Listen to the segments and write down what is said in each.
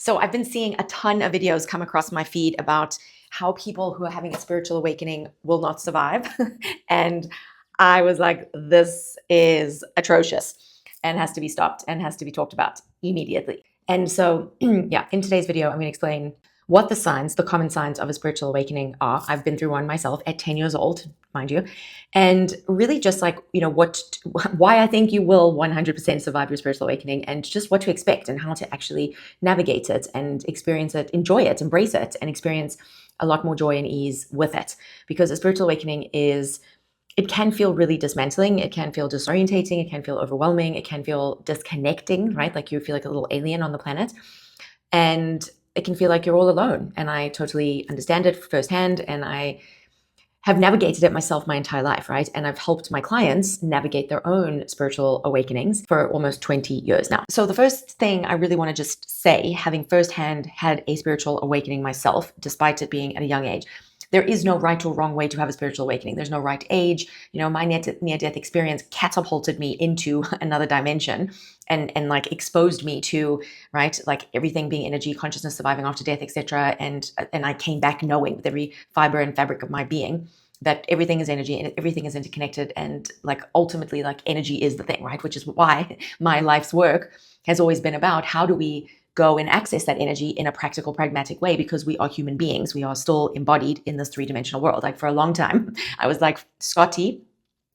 So I've been seeing a ton of videos come across my feed about how people who are having a spiritual awakening will not survive. And I was like, this is atrocious and has to be stopped and has to be talked about immediately. And so, yeah, in today's video, I'm going to explain what the signs, the common signs of a spiritual awakening are. I've been through one myself at 10 years old, mind you. And really just like, why I think you will 100% survive your spiritual awakening and just what to expect and how to actually navigate it and experience it, enjoy it, embrace it, and experience a lot more joy and ease with it. Because a spiritual awakening it can feel really dismantling. It can feel disorientating. It can feel overwhelming. It can feel disconnecting, right? Like you feel like a little alien on the planet. And it can feel like you're all alone. And I totally understand it firsthand. And I have navigated it myself my entire life, right? And I've helped my clients navigate their own spiritual awakenings for almost 20 years now. So the first thing I really want to just say, having firsthand had a spiritual awakening myself, despite it being at a young age, there is no right or wrong way to have a spiritual awakening. There's no right age. My near-death experience catapulted me into another dimension and like exposed me to, right, like everything being energy, consciousness, surviving after death, etc. And I came back knowing with every fiber and fabric of my being that everything is energy and everything is interconnected, and like ultimately like energy is the thing, right? Which is why my life's work has always been about how do we go and access that energy in a practical, pragmatic way, because we are human beings. We are still embodied in this three-dimensional world. Like for a long time, I was like, Scotty,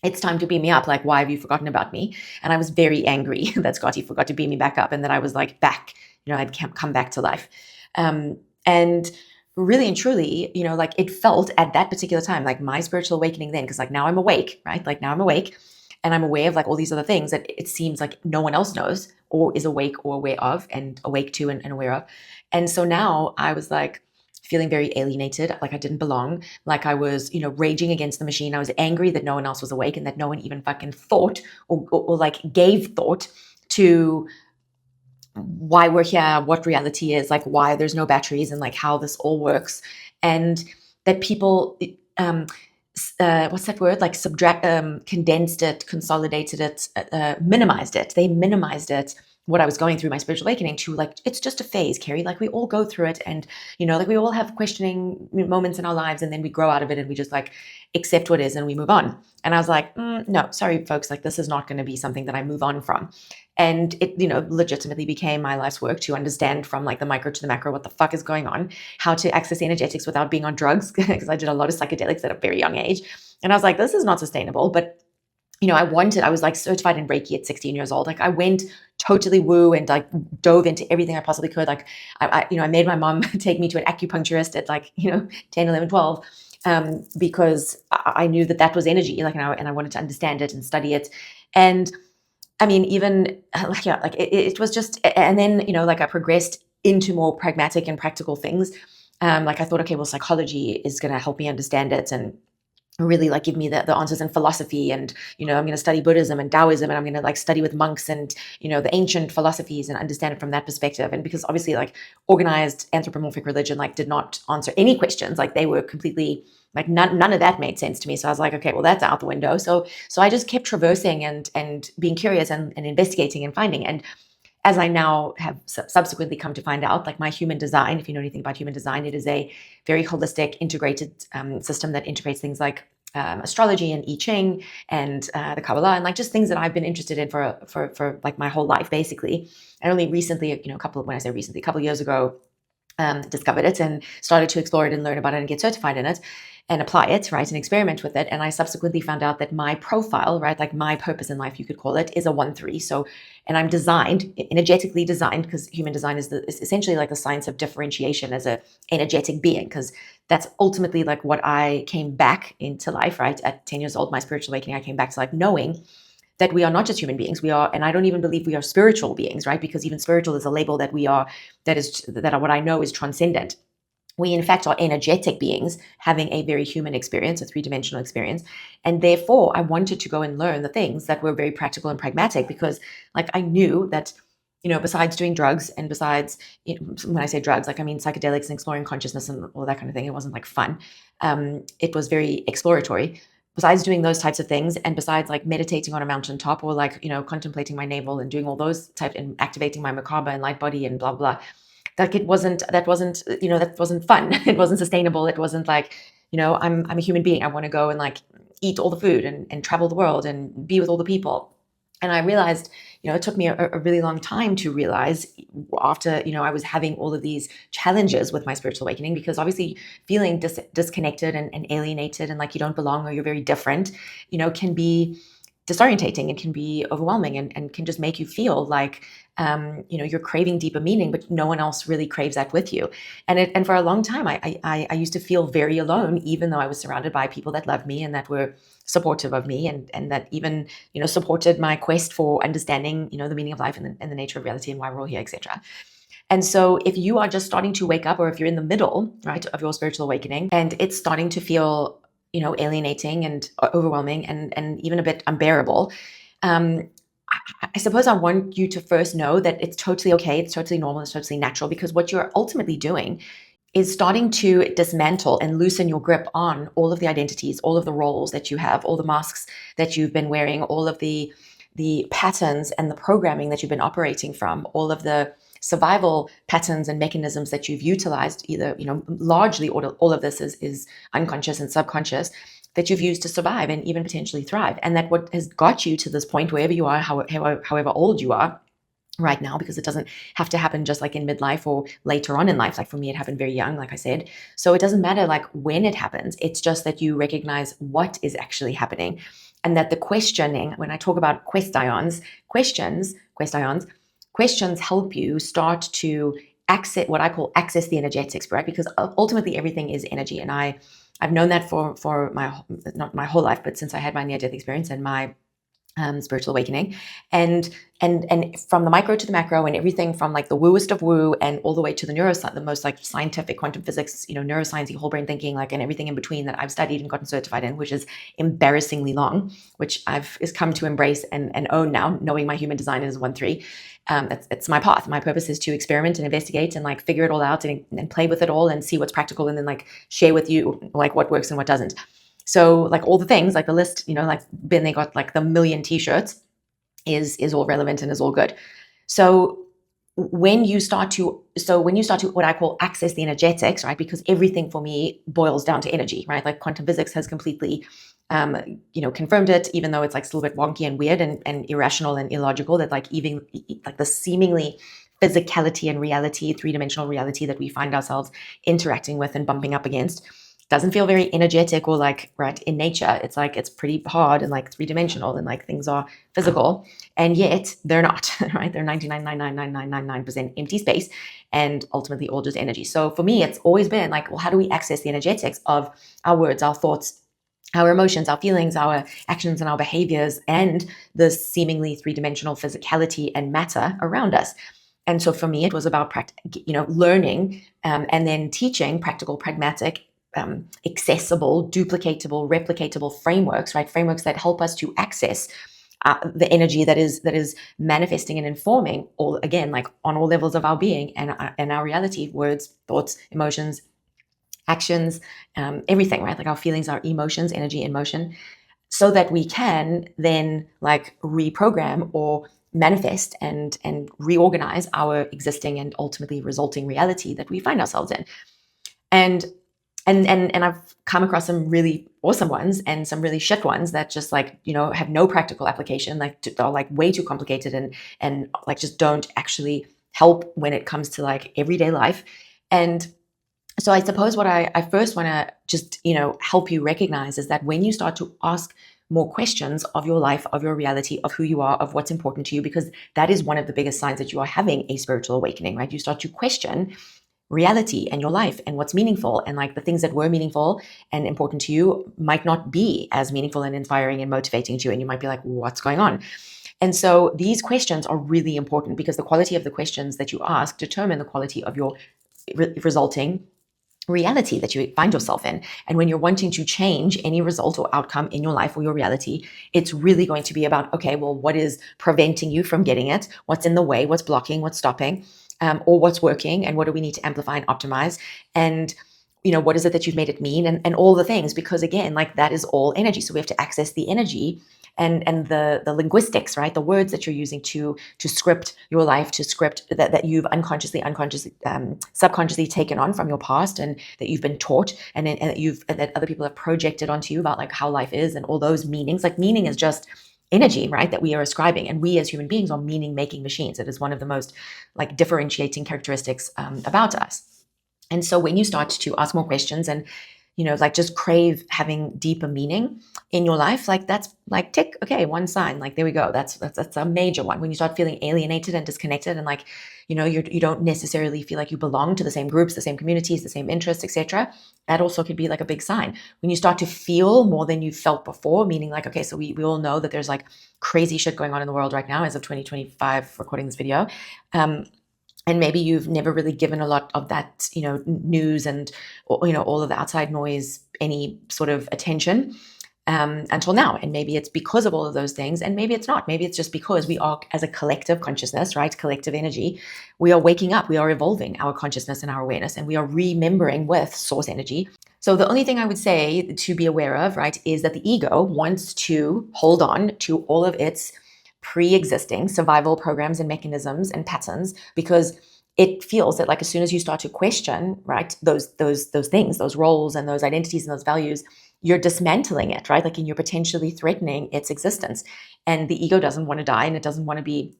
it's time to beam me up. Like, why have you forgotten about me? And I was very angry that Scotty forgot to beam me back up and that I was like back, I'd come back to life. And really and truly, like it felt at that particular time, like my spiritual awakening then, because like now I'm awake, right? Like now I'm awake and I'm aware of like all these other things that it seems like no one else knows or is awake or aware of and awake to and aware of. And so now I was like feeling very alienated, like I didn't belong, like I was, raging against the machine. I was angry that no one else was awake and that no one even fucking thought or like gave thought to why we're here, what reality is, like why there's no batteries and like how this all works. And that people, what's that word? Like condensed it, consolidated it, minimized it. They minimized it, what I was going through, my spiritual awakening, to like, it's just a phase, Carrie. Like we all go through it, and like we all have questioning moments in our lives, and then we grow out of it and we just like accept what is and we move on. And I was like, no, sorry folks, like this is not going to be something that I move on from. And it, legitimately became my life's work to understand from like the micro to the macro what the fuck is going on, how to access energetics without being on drugs, because I did a lot of psychedelics at a very young age. And I was like, this is not sustainable. But I was like certified in Reiki at 16 years old. Like I went totally woo and like dove into everything I possibly could. Like I made my mom take me to an acupuncturist at like, 10, 11, 12, because I knew that was energy. Like, and I wanted to understand it and study it. And I mean, even like it was just, and then, like I progressed into more pragmatic and practical things. Like I thought, okay, well, psychology is going to help me understand it and really like give me the answers in philosophy. And, I'm going to study Buddhism and Taoism, and I'm going to like study with monks and, the ancient philosophies and understand it from that perspective. And because obviously like organized anthropomorphic religion, like did not answer any questions, like they were completely like none of that made sense to me. So I was like, okay, well, that's out the window. So I just kept traversing and being curious and investigating and finding. And as I now have subsequently come to find out, like my human design, if you know anything about human design, it is a very holistic, integrated system that integrates things like astrology and I Ching and the Kabbalah, and like just things that I've been interested in for like my whole life, basically. And only recently, a couple of years ago, discovered it and started to explore it and learn about it and get certified in it and apply it, right, and experiment with it. And I subsequently found out that my profile, right, like my purpose in life, you could call it, is a 1-3. So, and I'm designed, energetically designed, because human design is essentially like the science of differentiation as a energetic being, because that's ultimately like what I came back into life, right, at 10 years old, my spiritual awakening, I came back to like knowing that we are not just human beings. We are, and I don't even believe we are spiritual beings, right? Because even spiritual is a label that we are, that what I know is transcendent. We, in fact, are energetic beings having a very human experience, a three-dimensional experience. And therefore, I wanted to go and learn the things that were very practical and pragmatic, because like I knew that, besides doing drugs and besides, when I say drugs, like I mean psychedelics and exploring consciousness and all that kind of thing, it wasn't like fun. It was very exploratory. Besides doing those types of things, and besides like meditating on a mountaintop or like, contemplating my navel and doing all those types and activating my Merkaba and light body and blah, blah, like that wasn't fun. It wasn't sustainable. It wasn't like, I'm a human being. I want to go and like eat all the food and travel the world and be with all the people. And I realized, it took me a really long time to realize after, I was having all of these challenges with my spiritual awakening, because obviously feeling disconnected and alienated and like you don't belong or you're very different, can be disorientating. It can be overwhelming and can just make you feel like, you're craving deeper meaning, but no one else really craves that with you. And for a long time, I used to feel very alone, even though I was surrounded by people that loved me and that were supportive of me and that even, supported my quest for understanding, the meaning of life and the nature of reality and why we're all here, etc. And so if you are just starting to wake up, or if you're in the middle, right, of your spiritual awakening and it's starting to feel, alienating and overwhelming and even a bit unbearable, I suppose I want you to first know that it's totally okay. It's totally normal. It's totally natural, because what you're ultimately doing is starting to dismantle and loosen your grip on all of the identities, all of the roles that you have, all the masks that you've been wearing, all of the patterns and the programming that you've been operating from, all of the survival patterns and mechanisms that you've utilized, either, largely all of this is unconscious and subconscious, that you've used to survive and even potentially thrive. And that what has got you to this point, wherever you are, however old you are right now, because it doesn't have to happen just like in midlife or later on in life. Like for me, it happened very young, like I said. So it doesn't matter like when it happens. It's just that you recognize what is actually happening. And that the questioning, when I talk about questions help you start to access what I call access the energetics, right? Because ultimately everything is energy. And I've known that for not my whole life, but since I had my near-death experience and my spiritual awakening, and from the micro to the macro, and everything from like the wooest of woo and all the way to the neuroscience, the most like scientific quantum physics, neuroscience, whole brain thinking, like, and everything in between that I've studied and gotten certified in, which is embarrassingly long, which I've come to embrace and own now, knowing my human design is 1-3. It's my path. My purpose is to experiment and investigate and like figure it all out and play with it all and see what's practical, and then like share with you like what works and what doesn't. So like all the things, like the list, like Ben, they got like the million t-shirts is all relevant and is all good. So when you start to what I call access the energetics, right? Because everything for me boils down to energy, right? Like quantum physics has completely, confirmed it, even though it's like still a bit wonky and weird and irrational and illogical, that like even like the seemingly physicality and reality, three-dimensional reality that we find ourselves interacting with and bumping up against doesn't feel very energetic or like right in nature. It's like it's pretty hard and like three-dimensional and like things are physical, and yet they're not, right? They're 99.99999% empty space and ultimately all just energy. So for me, it's always been like, well, how do we access the energetics of our words, our thoughts, our emotions, our feelings, our actions, and our behaviors, and the seemingly three-dimensional physicality and matter around us? And so for me, it was about learning and then teaching practical, pragmatic, accessible, duplicatable, replicatable frameworks, right? Frameworks that help us to access the energy that is manifesting and informing all, again, like on all levels of our being and our reality, words, thoughts, emotions, actions, everything, right? Like our feelings, our emotions, energy in motion, so that we can then like reprogram or manifest and reorganize our existing and ultimately resulting reality that we find ourselves in. And I've come across some really awesome ones and some really shit ones that just like, have no practical application, like are like way too complicated and like just don't actually help when it comes to like everyday life. And so I suppose what I first want to just, help you recognize is that when you start to ask more questions of your life, of your reality, of who you are, of what's important to you, because that is one of the biggest signs that you are having a spiritual awakening, right? You start to question reality and your life and what's meaningful, and like the things that were meaningful and important to you might not be as meaningful and inspiring and motivating to you. And you might be like, what's going on? And so these questions are really important, because the quality of the questions that you ask determine the quality of your resulting reality that you find yourself in. And when you're wanting to change any result or outcome in your life or your reality, it's really going to be about, okay, well, what is preventing you from getting it? What's in the way? What's blocking? What's stopping? Or what's working? And what do we need to amplify and optimize? And what is it that you've made it mean? And all the things, because again, like that is all energy. So we have to access the energy and the linguistics, right? The words that you're using to script your life, to script that you've unconsciously, subconsciously taken on from your past, and that you've been taught, and that other people have projected onto you about like how life is, and all those meanings. Like meaning is just energy, right? That we are ascribing, and we as human beings are meaning making machines. It is one of the most like differentiating characteristics about us. And so when you start to ask more questions and, like just crave having deeper meaning in your life, like that's like tick, okay, one sign, like there we go. That's a major one. When you start feeling alienated and disconnected, and like, you don't necessarily feel like you belong to the same groups, the same communities, the same interests, etc. That also could be like a big sign. When you start to feel more than you felt before, meaning like, okay, so we all know that there's like crazy shit going on in the world right now as of 2025, recording this video. And maybe you've never really given a lot of that, news and, all of the outside noise any sort of attention until now. And maybe it's because of all of those things, and maybe it's not. Maybe it's just because we are, as a collective consciousness, right, collective energy, we are waking up, we are evolving our consciousness and our awareness, and we are remembering with source energy. So the only thing I would say to be aware of, right, is that the ego wants to hold on to all of its pre-existing survival programs and mechanisms and patterns, because it feels that like as soon as you start to question, right, those things, those roles and those identities and those values, you're dismantling it, right? Like, and you're potentially threatening its existence. And the ego doesn't want to die, and it doesn't want to be,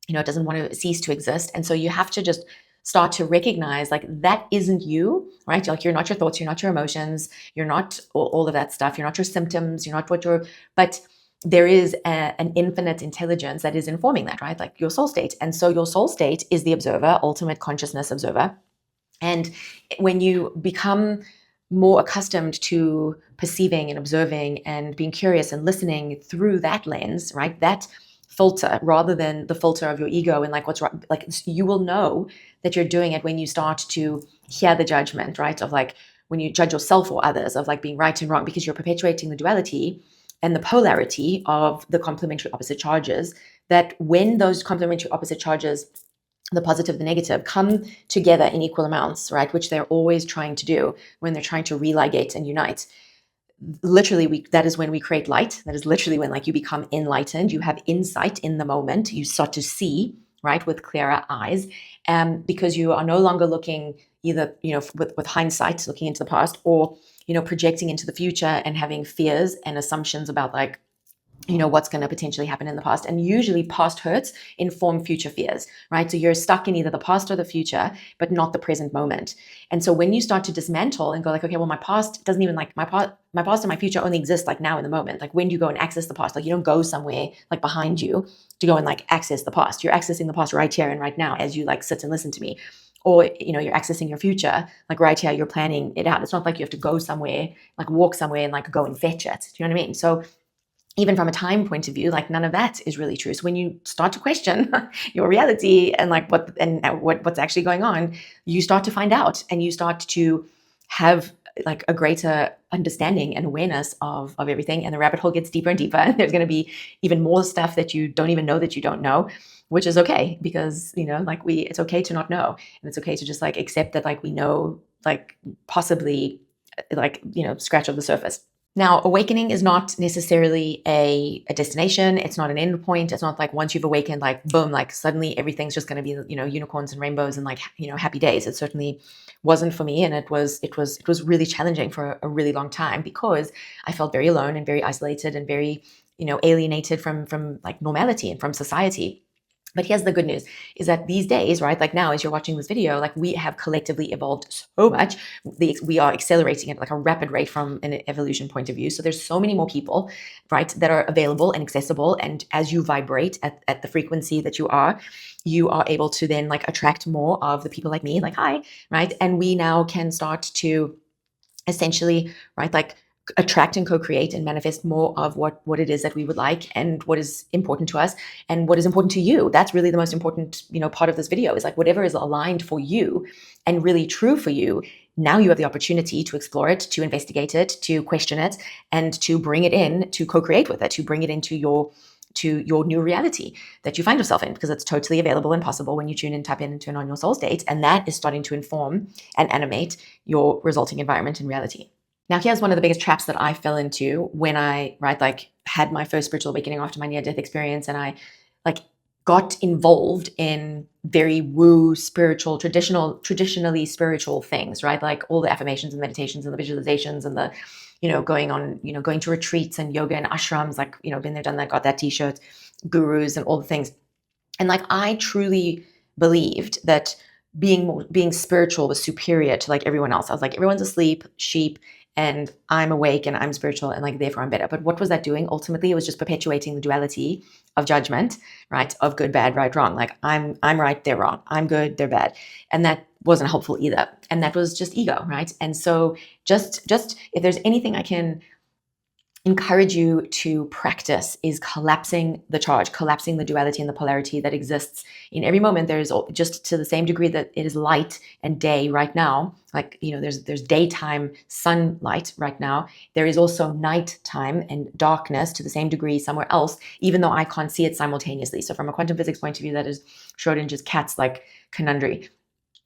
it doesn't want to cease to exist. And so you have to just start to recognize like that isn't you, right? Like you're not your thoughts, you're not your emotions, you're not all of that stuff, you're not your symptoms, you're not what you're, but there is an infinite intelligence that is informing that, right? Like your soul state. And so your soul state is the observer, ultimate consciousness observer. And when you become more accustomed to perceiving and observing and being curious and listening through that lens, right? That filter, rather than the filter of your ego and like what's right, like you will know that you're doing it when you start to hear the judgment, right? Of like when you judge yourself or others, of like being right and wrong, because you're perpetuating the duality and the polarity of the complementary opposite charges, that when those complementary opposite charges, the positive, the negative, come together in equal amounts, right, which they're always trying to do when they're trying to religate and unite, literally that is when we create light. That is literally when like you become enlightened, you have insight in the moment, you start to see, right, with clearer eyes, because you are no longer looking either, with hindsight, looking into the past, or projecting into the future and having fears and assumptions about like, what's going to potentially happen in the past. And usually past hurts inform future fears, right? So you're stuck in either the past or the future, but not the present moment. And so when you start to dismantle and go like, okay, well, my past doesn't even like my past and my future only exist like now in the moment. Like when do you go and access the past? Like you don't go somewhere like behind you to go and like access the past. You're accessing the past right here and right now as you like sit and listen to me. Or, you're accessing your future, like right here, you're planning it out. It's not like you have to go somewhere, like walk somewhere and like go and fetch it. Do you know what I mean? So even from a time point of view, like none of that is really true. So when you start to question your reality and like what's actually going on, you start to find out, and you start to have like a greater understanding and awareness of everything. And the rabbit hole gets deeper and deeper. And there's going to be even more stuff that you don't even know that you don't know, which is okay, because, it's okay to not know. And it's okay to just like accept that like we know, like possibly like, scratch of the surface. Now, awakening is not necessarily a destination. It's not an end point. It's not like once you've awakened, like boom, like suddenly everything's just going to be, unicorns and rainbows and like, happy days. It certainly wasn't for me. And it was really challenging for a really long time, because I felt very alone and very isolated and very, alienated from like normality and from society. But here's the good news, is that these days, right, like now as you're watching this video, like we have collectively evolved so much. We are accelerating at like a rapid rate from an evolution point of view. So there's so many more people, right, that are available and accessible. And as you vibrate at the frequency that you are able to then like attract more of the people like me, like hi, right? And we now can start to essentially, right, like attract and co-create and manifest more of what it is that we would like, and what is important to us and what is important to you. That's really the most important, part of this video, is like whatever is aligned for you and really true for you. Now you have the opportunity to explore it, to investigate it, to question it, and to bring it in, to co-create with it, to bring it into your new reality that you find yourself in, because it's totally available and possible when you tune in, tap in, and turn on your soul state. And that is starting to inform and animate your resulting environment and reality. Now, here's one of the biggest traps that I fell into when I, right, like had my first spiritual awakening after my near death experience. And I like got involved in very woo spiritual, traditionally spiritual things, right? Like all the affirmations and meditations and the visualizations and the, going to retreats and yoga and ashrams, like, been there, done that, got that t-shirt, gurus and all the things. And like, I truly believed that being spiritual was superior to like everyone else. I was like, everyone's asleep, sheep, and I'm awake and I'm spiritual and like therefore I'm better. But what was that doing? Ultimately, it was just perpetuating the duality of judgment, right? Of good, bad, right, wrong. Like I'm right, they're wrong. I'm good, they're bad. And that wasn't helpful either. And that was just ego, right? And so just if there's anything I can encourage you to practice is collapsing the charge, collapsing the duality and the polarity that exists in every moment. There's just to the same degree that it is light and day right now, like, there's daytime sunlight right now. There is also nighttime and darkness to the same degree somewhere else, even though I can't see it simultaneously. So from a quantum physics point of view, that is Schrodinger's cat's like conundrum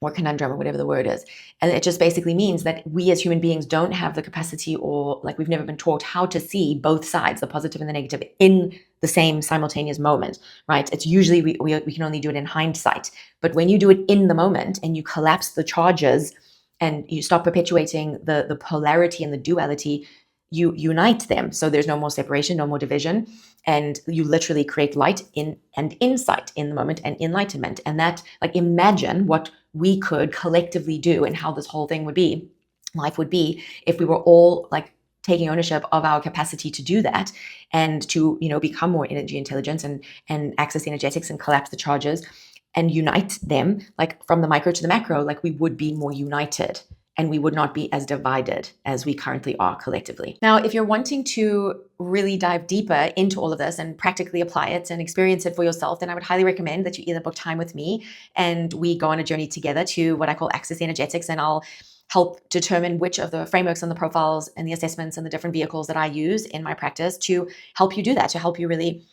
or whatever the word is. And it just basically means that we as human beings don't have the capacity, or like we've never been taught how to see both sides, the positive and the negative, in the same simultaneous moment, right? It's usually we can only do it in hindsight. But when you do it in the moment and you collapse the charges and you stop perpetuating the polarity and the duality, you unite them. So there's no more separation, no more division. And you literally create light and insight in the moment and enlightenment. And that, like, imagine what we could collectively do and how this whole thing would be, life would be, if we were all like taking ownership of our capacity to do that and to, become more energy intelligent and access energetics and collapse the charges and unite them, like from the micro to the macro. Like we would be more united and we would not be as divided as we currently are collectively. Now, if you're wanting to really dive deeper into all of this and practically apply it and experience it for yourself, then I would highly recommend that you either book time with me and we go on a journey together to what I call Access Energetics, and I'll help determine which of the frameworks and the profiles and the assessments and the different vehicles that I use in my practice to help you do that, to help you really,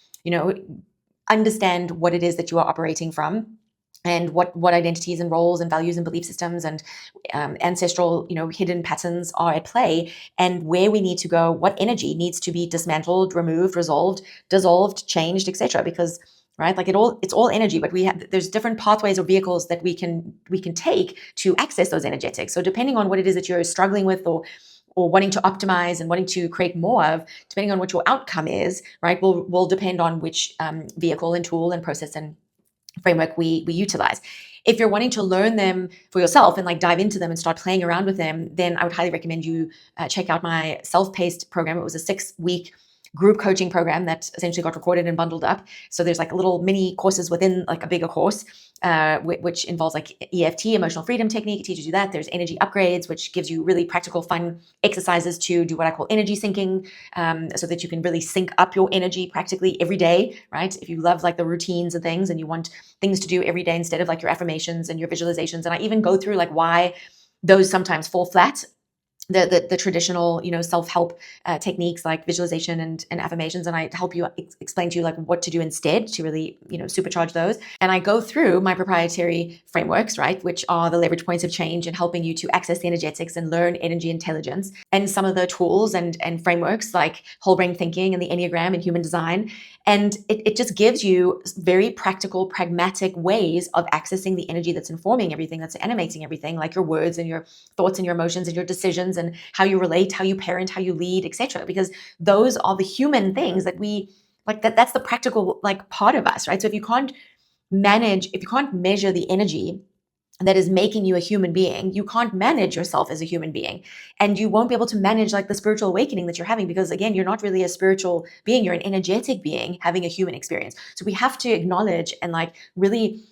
understand what it is that you are operating from, and what identities and roles and values and belief systems and ancestral, hidden patterns are at play, and where we need to go, what energy needs to be dismantled, removed, resolved, dissolved, changed, etc. Because, right, like it's all energy, but there's different pathways or vehicles that we can take to access those energetics. So depending on what it is that you're struggling with or wanting to optimize and wanting to create more of, depending on what your outcome is, right, will depend on which vehicle and tool and process and framework we utilize. If you're wanting to learn them for yourself and like dive into them and start playing around with them, then I would highly recommend you check out my self-paced program. It was a 6-week group coaching program that essentially got recorded and bundled up. So there's like little mini courses within like a bigger course, which involves like EFT, emotional freedom technique. It teaches you that. There's energy upgrades, which gives you really practical, fun exercises to do what I call energy syncing, so that you can really sync up your energy practically every day, right? If you love like the routines and things and you want things to do every day instead of like your affirmations and your visualizations. And I even go through like why those sometimes fall flat. The traditional, self-help techniques like visualization and affirmations, and I help you explain to you like what to do instead to really, supercharge those. And I go through my proprietary frameworks, right, which are the leverage points of change and helping you to access the energetics and learn energy intelligence, and some of the tools and frameworks like whole brain thinking and the Enneagram and human design. And it just gives you very practical, pragmatic ways of accessing the energy that's informing everything, that's animating everything, like your words and your thoughts and your emotions and your decisions and how you relate, how you parent, how you lead, etc. Because those are the human things that we like. That's the practical like part of us, right? So if you can't measure the energy that is making you a human being, you can't manage yourself as a human being, and you won't be able to manage like the spiritual awakening that you're having, because again, you're not really a spiritual being, you're an energetic being having a human experience. So we have to acknowledge and like really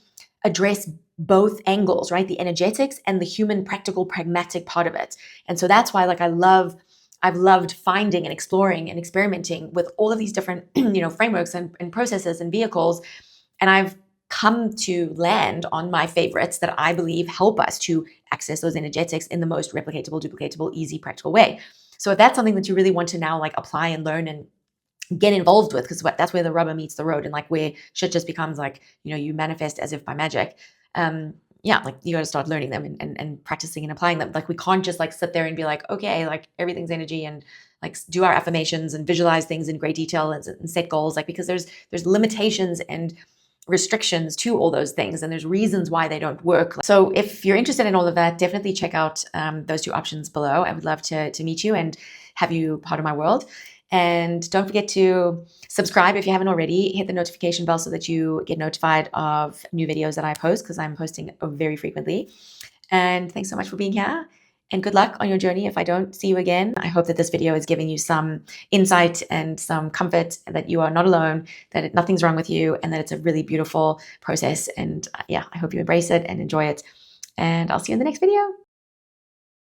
address both angles, right? The energetics and the human, practical, pragmatic part of it. And so that's why like I've loved finding and exploring and experimenting with all of these different frameworks and processes and vehicles, and I've come to land on my favorites that I believe help us to access those energetics in the most replicatable, duplicatable, easy, practical way. So if that's something that you really want to now like apply and learn and get involved with, because that's where the rubber meets the road and like where shit just becomes like, you manifest as if by magic. yeah, like you got to start learning them and practicing and applying them. Like we can't just like sit there and be like, okay, like everything's energy and like do our affirmations and visualize things in great detail and set goals. Like because there's limitations and restrictions to all those things, and there's reasons why they don't work. So if you're interested in all of that, definitely check out those two options below. I would love to meet you and have you part of my world. And don't forget to subscribe if you haven't already. Hit the notification bell so that you get notified of new videos that I post, because I'm posting very frequently. And thanks so much for being here. And good luck on your journey if I don't see you again. I hope that this video is giving you some insight and some comfort that you are not alone, that nothing's wrong with you, and that it's a really beautiful process. And yeah, I hope you embrace it and enjoy it. And I'll see you in the next video.